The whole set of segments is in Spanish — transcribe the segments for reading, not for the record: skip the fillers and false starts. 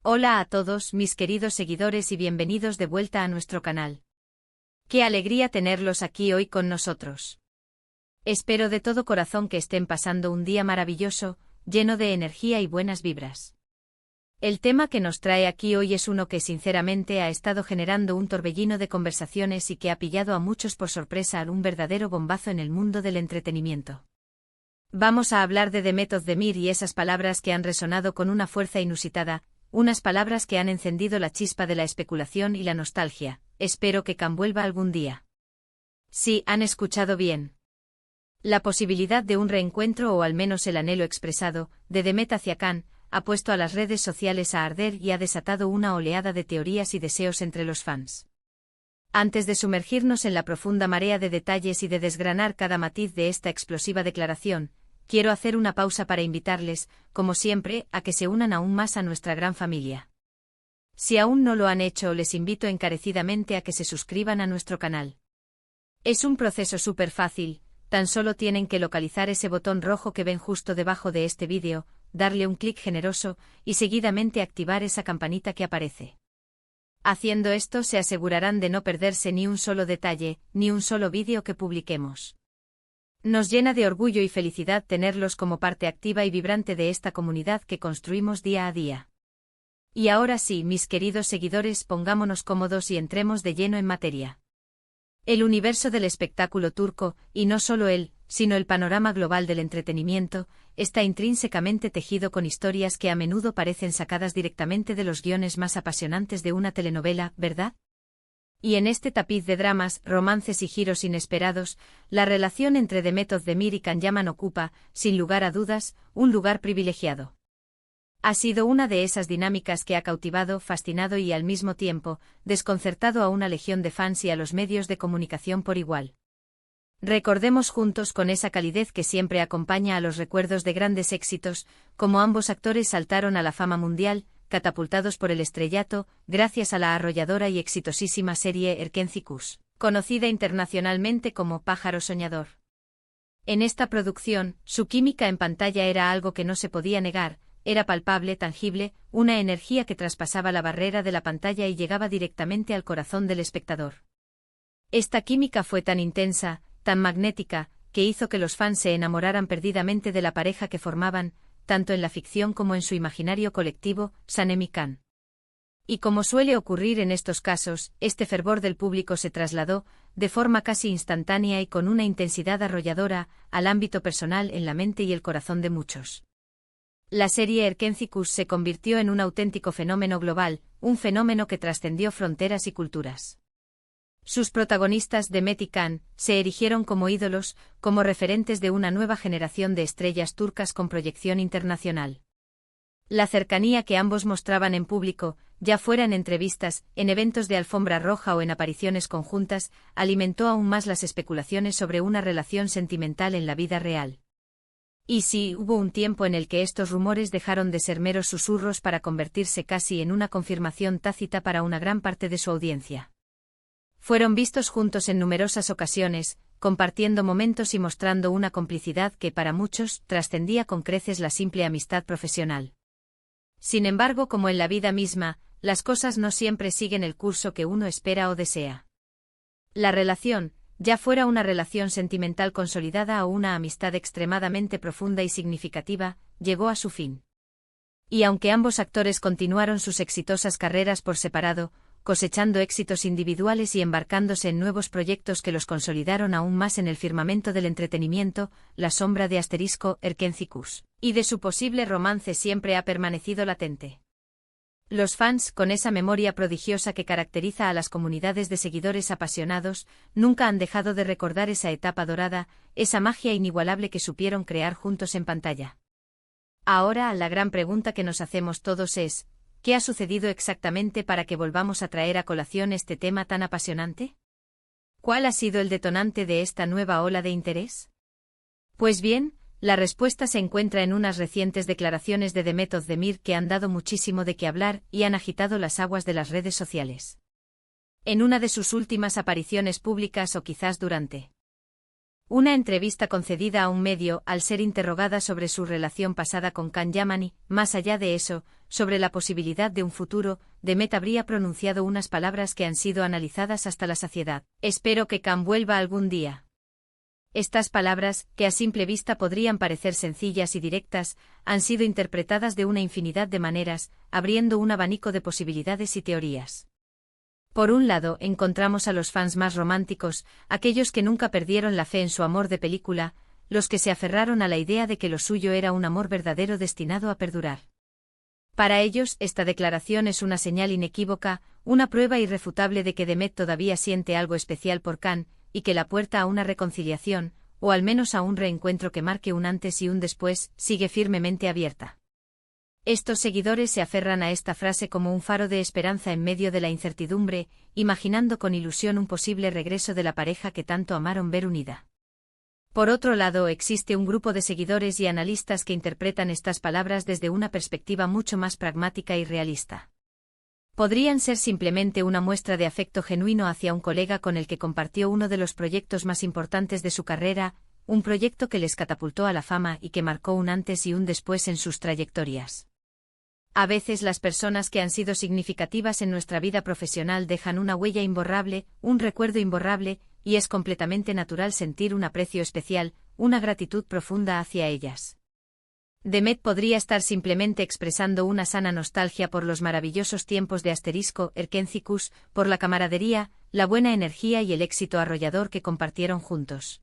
Hola a todos mis queridos seguidores y bienvenidos de vuelta a nuestro canal. Qué alegría tenerlos aquí hoy con nosotros. Espero de todo corazón que estén pasando un día maravilloso, lleno de energía y buenas vibras. El tema que nos trae aquí hoy es uno que sinceramente ha estado generando un torbellino de conversaciones y que ha pillado a muchos por sorpresa un verdadero bombazo en el mundo del entretenimiento. Vamos a hablar de The Method of Demir y esas palabras que han resonado con una fuerza inusitada, unas palabras que han encendido la chispa de la especulación y la nostalgia. Espero que Khan vuelva algún día. Sí, han escuchado bien. La posibilidad de un reencuentro o al menos el anhelo expresado, de Demet hacia Khan, ha puesto a las redes sociales a arder y ha desatado una oleada de teorías y deseos entre los fans. Antes de sumergirnos en la profunda marea de detalles y de desgranar cada matiz de esta explosiva declaración, quiero hacer una pausa para invitarles, como siempre, a que se unan aún más a nuestra gran familia. Si aún no lo han hecho, les invito encarecidamente a que se suscriban a nuestro canal. Es un proceso súper fácil, tan solo tienen que localizar ese botón rojo que ven justo debajo de este vídeo, darle un clic generoso, y seguidamente activar esa campanita que aparece. Haciendo esto se asegurarán de no perderse ni un solo detalle, ni un solo vídeo que publiquemos. Nos llena de orgullo y felicidad tenerlos como parte activa y vibrante de esta comunidad que construimos día a día. Y ahora sí, mis queridos seguidores, pongámonos cómodos y entremos de lleno en materia. El universo del espectáculo turco, y no solo él, sino el panorama global del entretenimiento, está intrínsecamente tejido con historias que a menudo parecen sacadas directamente de los guiones más apasionantes de una telenovela, ¿verdad? Y en este tapiz de dramas, romances y giros inesperados, la relación entre The Method of Demir y Khan Yaman ocupa, sin lugar a dudas, un lugar privilegiado. Ha sido una de esas dinámicas que ha cautivado, fascinado y al mismo tiempo, desconcertado a una legión de fans y a los medios de comunicación por igual. Recordemos juntos con esa calidez que siempre acompaña a los recuerdos de grandes éxitos, como ambos actores saltaron a la fama mundial, catapultados por el estrellato, gracias a la arrolladora y exitosísima serie Erkenci Kuş, conocida internacionalmente como Pájaro Soñador. En esta producción, su química en pantalla era algo que no se podía negar, era palpable, tangible, una energía que traspasaba la barrera de la pantalla y llegaba directamente al corazón del espectador. Esta química fue tan intensa, tan magnética, que hizo que los fans se enamoraran perdidamente de la pareja que formaban, tanto en la ficción como en su imaginario colectivo, Sanem y Khan. Y como suele ocurrir en estos casos, este fervor del público se trasladó, de forma casi instantánea y con una intensidad arrolladora, al ámbito personal en la mente y el corazón de muchos. La serie Erkenci Kuş se convirtió en un auténtico fenómeno global, un fenómeno que trascendió fronteras y culturas. Sus protagonistas, Demet y Khan, se erigieron como ídolos, como referentes de una nueva generación de estrellas turcas con proyección internacional. La cercanía que ambos mostraban en público, ya fuera en entrevistas, en eventos de alfombra roja o en apariciones conjuntas, alimentó aún más las especulaciones sobre una relación sentimental en la vida real. Y sí, hubo un tiempo en el que estos rumores dejaron de ser meros susurros para convertirse casi en una confirmación tácita para una gran parte de su audiencia. Fueron vistos juntos en numerosas ocasiones, compartiendo momentos y mostrando una complicidad que para muchos trascendía con creces la simple amistad profesional. Sin embargo, como en la vida misma, las cosas no siempre siguen el curso que uno espera o desea. La relación, ya fuera una relación sentimental consolidada o una amistad extremadamente profunda y significativa, llegó a su fin. Y aunque ambos actores continuaron sus exitosas carreras por separado, cosechando éxitos individuales y embarcándose en nuevos proyectos que los consolidaron aún más en el firmamento del entretenimiento, la sombra de Erkenci Kuş, y de su posible romance siempre ha permanecido latente. Los fans, con esa memoria prodigiosa que caracteriza a las comunidades de seguidores apasionados, nunca han dejado de recordar esa etapa dorada, esa magia inigualable que supieron crear juntos en pantalla. Ahora, la gran pregunta que nos hacemos todos es, ¿qué ha sucedido exactamente para que volvamos a traer a colación este tema tan apasionante? ¿Cuál ha sido el detonante de esta nueva ola de interés? Pues bien, la respuesta se encuentra en unas recientes declaraciones de The Method of Demir que han dado muchísimo de qué hablar y han agitado las aguas de las redes sociales. En una de sus últimas apariciones públicas o quizás durante Una entrevista concedida a un medio, al ser interrogada sobre su relación pasada con Can Yaman y, más allá de eso, sobre la posibilidad de un futuro, Demet habría pronunciado unas palabras que han sido analizadas hasta la saciedad. Espero que Can vuelva algún día. Estas palabras, que a simple vista podrían parecer sencillas y directas, han sido interpretadas de una infinidad de maneras, abriendo un abanico de posibilidades y teorías. Por un lado, encontramos a los fans más románticos, aquellos que nunca perdieron la fe en su amor de película, los que se aferraron a la idea de que lo suyo era un amor verdadero destinado a perdurar. Para ellos, esta declaración es una señal inequívoca, una prueba irrefutable de que Demet todavía siente algo especial por Can, y que la puerta a una reconciliación, o al menos a un reencuentro que marque un antes y un después, sigue firmemente abierta. Estos seguidores se aferran a esta frase como un faro de esperanza en medio de la incertidumbre, imaginando con ilusión un posible regreso de la pareja que tanto amaron ver unida. Por otro lado, existe un grupo de seguidores y analistas que interpretan estas palabras desde una perspectiva mucho más pragmática y realista. Podrían ser simplemente una muestra de afecto genuino hacia un colega con el que compartió uno de los proyectos más importantes de su carrera, un proyecto que les catapultó a la fama y que marcó un antes y un después en sus trayectorias. A veces las personas que han sido significativas en nuestra vida profesional dejan una huella imborrable, un recuerdo imborrable, y es completamente natural sentir un aprecio especial, una gratitud profunda hacia ellas. Demet podría estar simplemente expresando una sana nostalgia por los maravillosos tiempos de Erkencicus, por la camaradería, la buena energía y el éxito arrollador que compartieron juntos.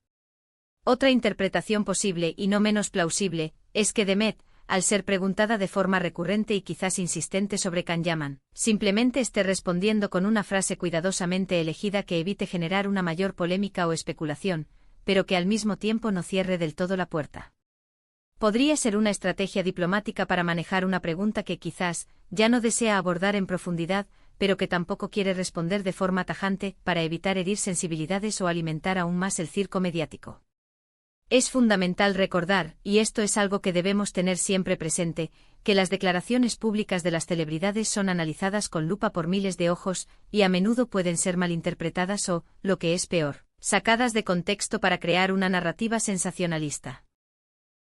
Otra interpretación posible y no menos plausible, es que Demet, al ser preguntada de forma recurrente y quizás insistente sobre Can Yaman, simplemente esté respondiendo con una frase cuidadosamente elegida que evite generar una mayor polémica o especulación, pero que al mismo tiempo no cierre del todo la puerta. Podría ser una estrategia diplomática para manejar una pregunta que quizás ya no desea abordar en profundidad, pero que tampoco quiere responder de forma tajante, para evitar herir sensibilidades o alimentar aún más el circo mediático. Es fundamental recordar, y esto es algo que debemos tener siempre presente, que las declaraciones públicas de las celebridades son analizadas con lupa por miles de ojos, y a menudo pueden ser malinterpretadas o, lo que es peor, sacadas de contexto para crear una narrativa sensacionalista.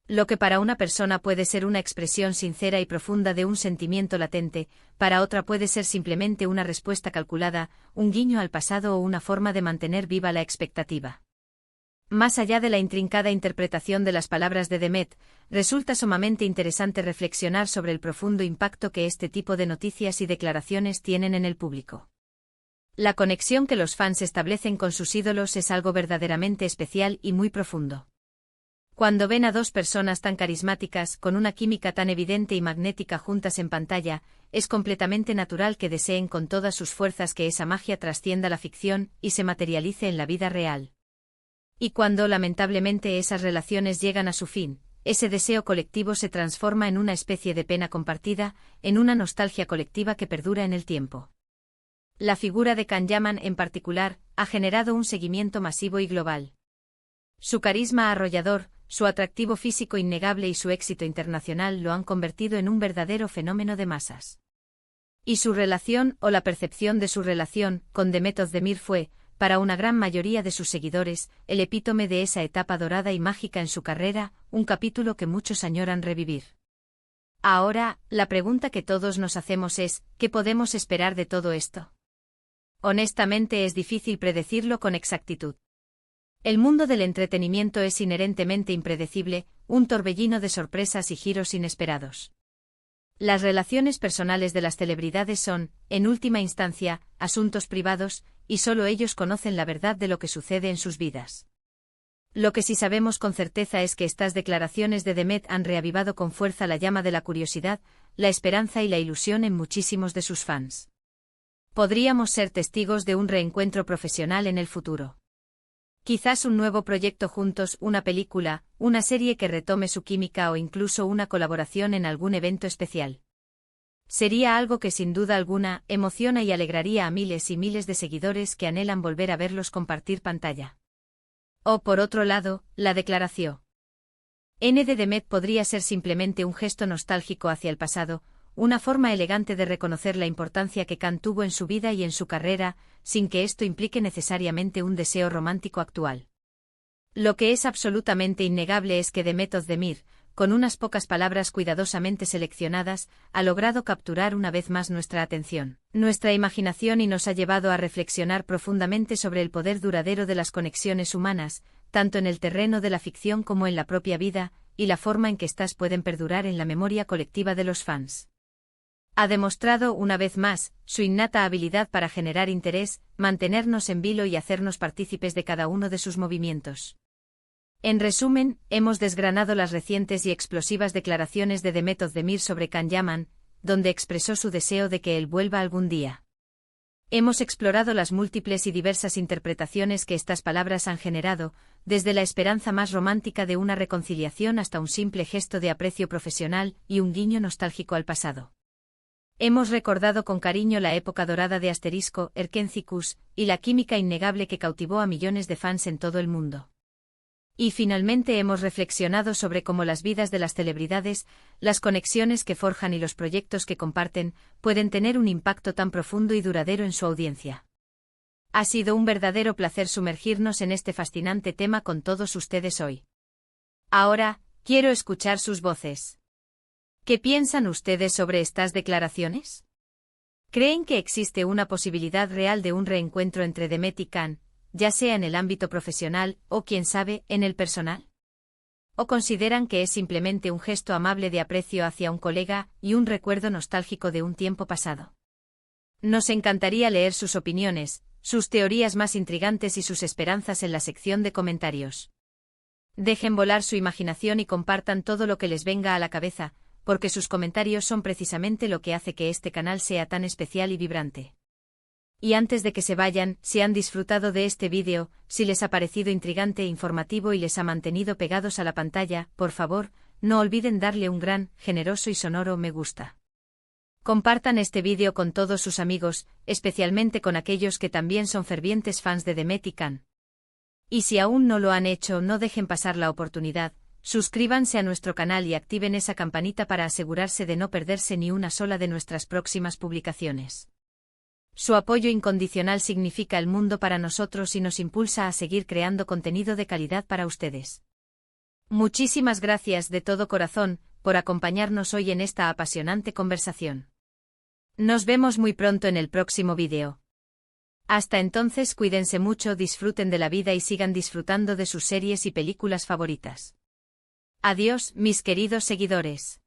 Lo que para una persona puede ser una expresión sincera y profunda de un sentimiento latente, para otra puede ser simplemente una respuesta calculada, un guiño al pasado o una forma de mantener viva la expectativa. Más allá de la intrincada interpretación de las palabras de Demet, resulta sumamente interesante reflexionar sobre el profundo impacto que este tipo de noticias y declaraciones tienen en el público. La conexión que los fans establecen con sus ídolos es algo verdaderamente especial y muy profundo. Cuando ven a dos personas tan carismáticas, con una química tan evidente y magnética juntas en pantalla, es completamente natural que deseen con todas sus fuerzas que esa magia trascienda la ficción y se materialice en la vida real. Y cuando lamentablemente esas relaciones llegan a su fin, ese deseo colectivo se transforma en una especie de pena compartida, en una nostalgia colectiva que perdura en el tiempo. La figura de Can Yaman en particular, ha generado un seguimiento masivo y global. Su carisma arrollador, su atractivo físico innegable y su éxito internacional lo han convertido en un verdadero fenómeno de masas. Y su relación, o la percepción de su relación, con Demet Özdemir fue, para una gran mayoría de sus seguidores, el epítome de esa etapa dorada y mágica en su carrera, un capítulo que muchos añoran revivir. Ahora, la pregunta que todos nos hacemos es, ¿qué podemos esperar de todo esto? Honestamente es difícil predecirlo con exactitud. El mundo del entretenimiento es inherentemente impredecible, un torbellino de sorpresas y giros inesperados. Las relaciones personales de las celebridades son, en última instancia, asuntos privados, y solo ellos conocen la verdad de lo que sucede en sus vidas. Lo que sí sabemos con certeza es que estas declaraciones de Demet han reavivado con fuerza la llama de la curiosidad, la esperanza y la ilusión en muchísimos de sus fans. Podríamos ser testigos de un reencuentro profesional en el futuro. Quizás un nuevo proyecto juntos, una película, una serie que retome su química o incluso una colaboración en algún evento especial. Sería algo que sin duda alguna emociona y alegraría a miles y miles de seguidores que anhelan volver a verlos compartir pantalla. O por otro lado, la declaración de Demet podría ser simplemente un gesto nostálgico hacia el pasado, una forma elegante de reconocer la importancia que Can tuvo en su vida y en su carrera, sin que esto implique necesariamente un deseo romántico actual. Lo que es absolutamente innegable es que Demet Özdemir, con unas pocas palabras cuidadosamente seleccionadas, ha logrado capturar una vez más nuestra atención, nuestra imaginación y nos ha llevado a reflexionar profundamente sobre el poder duradero de las conexiones humanas, tanto en el terreno de la ficción como en la propia vida, y la forma en que éstas pueden perdurar en la memoria colectiva de los fans. Ha demostrado, una vez más, su innata habilidad para generar interés, mantenernos en vilo y hacernos partícipes de cada uno de sus movimientos. En resumen, hemos desgranado las recientes y explosivas declaraciones de Demet Özdemir sobre Can Yaman, donde expresó su deseo de que él vuelva algún día. Hemos explorado las múltiples y diversas interpretaciones que estas palabras han generado, desde la esperanza más romántica de una reconciliación hasta un simple gesto de aprecio profesional y un guiño nostálgico al pasado. Hemos recordado con cariño la época dorada de Asterisco, Erkencikus, y la química innegable que cautivó a millones de fans en todo el mundo. Y finalmente hemos reflexionado sobre cómo las vidas de las celebridades, las conexiones que forjan y los proyectos que comparten, pueden tener un impacto tan profundo y duradero en su audiencia. Ha sido un verdadero placer sumergirnos en este fascinante tema con todos ustedes hoy. Ahora, quiero escuchar sus voces. ¿Qué piensan ustedes sobre estas declaraciones? ¿Creen que existe una posibilidad real de un reencuentro entre Demet y Can, ya sea en el ámbito profesional o, quién sabe, en el personal? ¿O consideran que es simplemente un gesto amable de aprecio hacia un colega y un recuerdo nostálgico de un tiempo pasado? Nos encantaría leer sus opiniones, sus teorías más intrigantes y sus esperanzas en la sección de comentarios. Dejen volar su imaginación y compartan todo lo que les venga a la cabeza, porque sus comentarios son precisamente lo que hace que este canal sea tan especial y vibrante. Y antes de que se vayan, si han disfrutado de este vídeo, si les ha parecido intrigante e informativo y les ha mantenido pegados a la pantalla, por favor, no olviden darle un gran, generoso y sonoro me gusta. Compartan este vídeo con todos sus amigos, especialmente con aquellos que también son fervientes fans de Demet y Can. Y si aún no lo han hecho, no dejen pasar la oportunidad, suscríbanse a nuestro canal y activen esa campanita para asegurarse de no perderse ni una sola de nuestras próximas publicaciones. Su apoyo incondicional significa el mundo para nosotros y nos impulsa a seguir creando contenido de calidad para ustedes. Muchísimas gracias de todo corazón por acompañarnos hoy en esta apasionante conversación. Nos vemos muy pronto en el próximo vídeo. Hasta entonces, cuídense mucho, disfruten de la vida y sigan disfrutando de sus series y películas favoritas. Adiós, mis queridos seguidores.